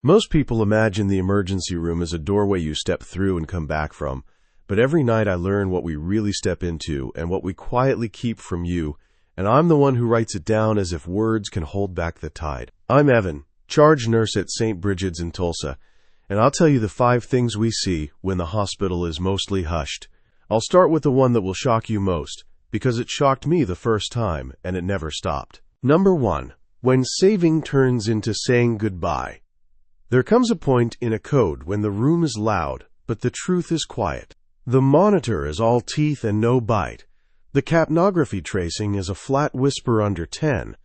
Most people imagine the emergency room as a doorway you step through and come back from, but every night I learn what we really step into and what we quietly keep from you, and I'm the one who writes it down as if words can hold back the tide. I'm Evan, charge nurse at St. Brigid's in Tulsa, and I'll tell you the 5 things we see when the hospital is mostly hushed. I'll start with the one that will shock you most, because it shocked me the first time, and it never stopped. Number 1. When saving turns into saying goodbye. There comes a point in a code when the room is loud, but the truth is quiet. The monitor is all teeth and no bite. The capnography tracing is a flat whisper under 10.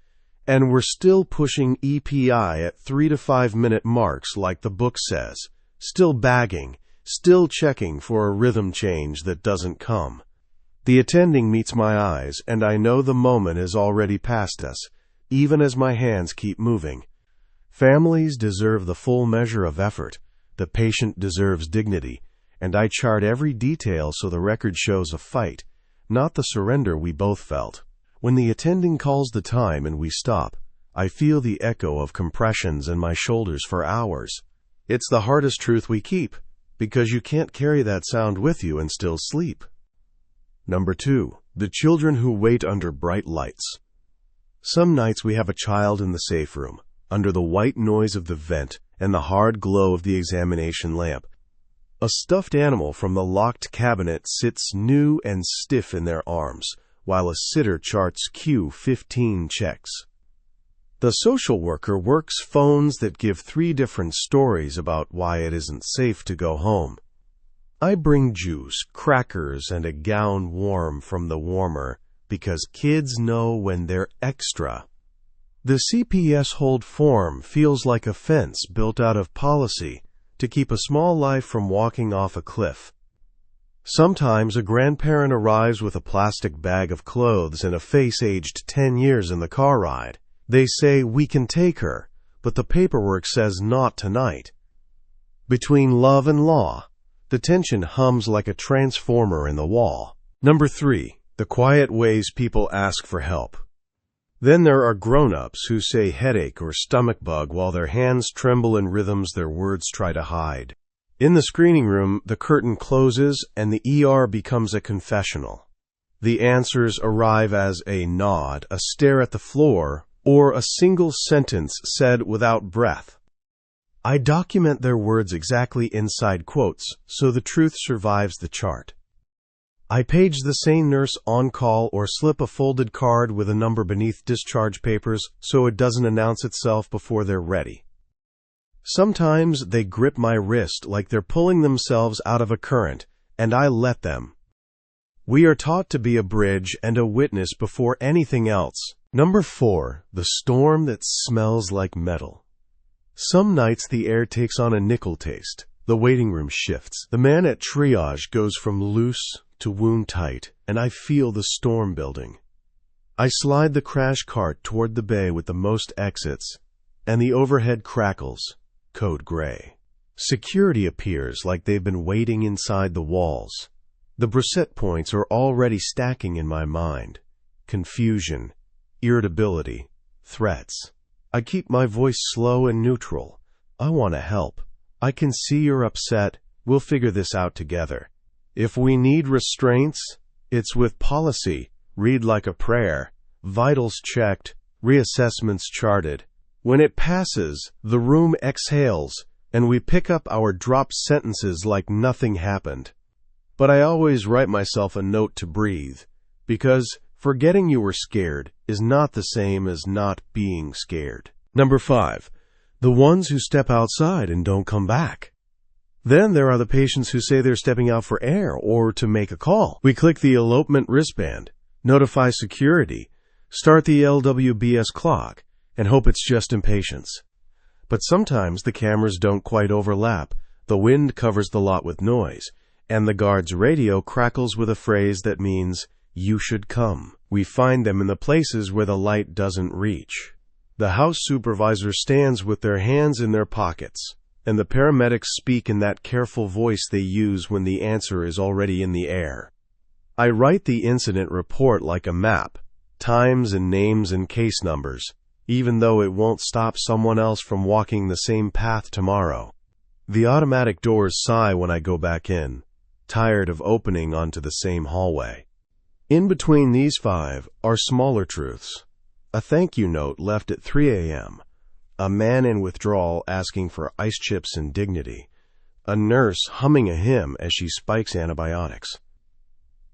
And we're still pushing EPI at 3 to 5 minute marks like the book says. Still bagging, still checking for a rhythm change that doesn't come. The attending meets my eyes, and I know the moment is already past us, even as my hands keep moving. Families deserve the full measure of effort. The patient deserves dignity, and I chart every detail so the record shows a fight, not the surrender we both felt. When the attending calls the time and we stop, I feel the echo of compressions in my shoulders for hours. It's the hardest truth we keep, because you can't carry that sound with you and still sleep. Number 2. The children who wait under bright lights. Some nights we have a child in the safe room, under the white noise of the vent and the hard glow of the examination lamp. A stuffed animal from the locked cabinet sits new and stiff in their arms, while a sitter charts Q15 checks. The social worker works phones that give 3 different stories about why it isn't safe to go home. I bring juice, crackers, and a gown warm from the warmer, because kids know when they're extra. The CPS hold form feels like a fence built out of policy to keep a small life from walking off a cliff. Sometimes a grandparent arrives with a plastic bag of clothes and a face aged 10 years in the car ride. They say, "We can take her," but the paperwork says not tonight. Between love and law, the tension hums like a transformer in the wall. Number 3. The quiet ways people ask for help. Then there are grown-ups who say headache or stomach bug while their hands tremble in rhythms their words try to hide. In the screening room, the curtain closes and the ER becomes a confessional. The answers arrive as a nod, a stare at the floor, or a single sentence said without breath. I document their words exactly inside quotes, so the truth survives the chart. I page the sane nurse on call or slip a folded card with a number beneath discharge papers so it doesn't announce itself before they're ready. Sometimes they grip my wrist like they're pulling themselves out of a current, and I let them. We are taught to be a bridge and a witness before anything else. Number 4. The storm that smells like metal. Some nights the air takes on a nickel taste. The waiting room shifts. The man at triage goes from loose to wound tight, and I feel the storm building. I slide the crash cart toward the bay with the most exits, and the overhead crackles, code gray. Security appears like they've been waiting inside the walls. The Brigid points are already stacking in my mind. Confusion, irritability, threats. I keep my voice slow and neutral. I want to help. I can see you're upset. We'll figure this out together. If we need restraints, it's with policy. Read like a prayer. Vitals checked. Reassessments charted. When it passes, the room exhales, and we pick up our dropped sentences like nothing happened. But I always write myself a note to breathe, because forgetting you were scared is not the same as not being scared. Number 5. The ones who step outside and don't come back. Then there are the patients who say they're stepping out for air or to make a call. We click the elopement wristband, notify security, start the LWBS clock, and hope it's just impatience. But sometimes the cameras don't quite overlap, the wind covers the lot with noise, and the guard's radio crackles with a phrase that means, "You should come." We find them in the places where the light doesn't reach. The house supervisor stands with their hands in their pockets, and the paramedics speak in that careful voice they use when the answer is already in the air. I write the incident report like a map, times and names and case numbers, even though it won't stop someone else from walking the same path tomorrow. The automatic doors sigh when I go back in, tired of opening onto the same hallway. In between these 5 are smaller truths. A thank you note left at 3 a.m., a man in withdrawal asking for ice chips and dignity, a nurse humming a hymn as she spikes antibiotics.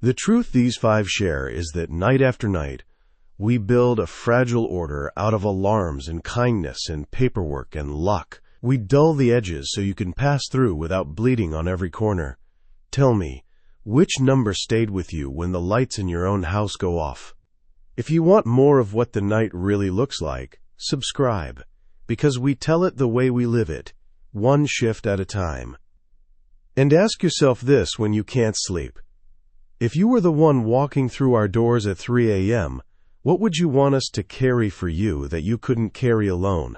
The truth these 5 share is that night after night, we build a fragile order out of alarms and kindness and paperwork and luck. We dull the edges so you can pass through without bleeding on every corner. Tell me, which number stayed with you when the lights in your own house go off? If you want more of what the night really looks like, subscribe, because we tell it the way we live it, one shift at a time. And ask yourself this when you can't sleep. If you were the one walking through our doors at 3 a.m., what would you want us to carry for you that you couldn't carry alone?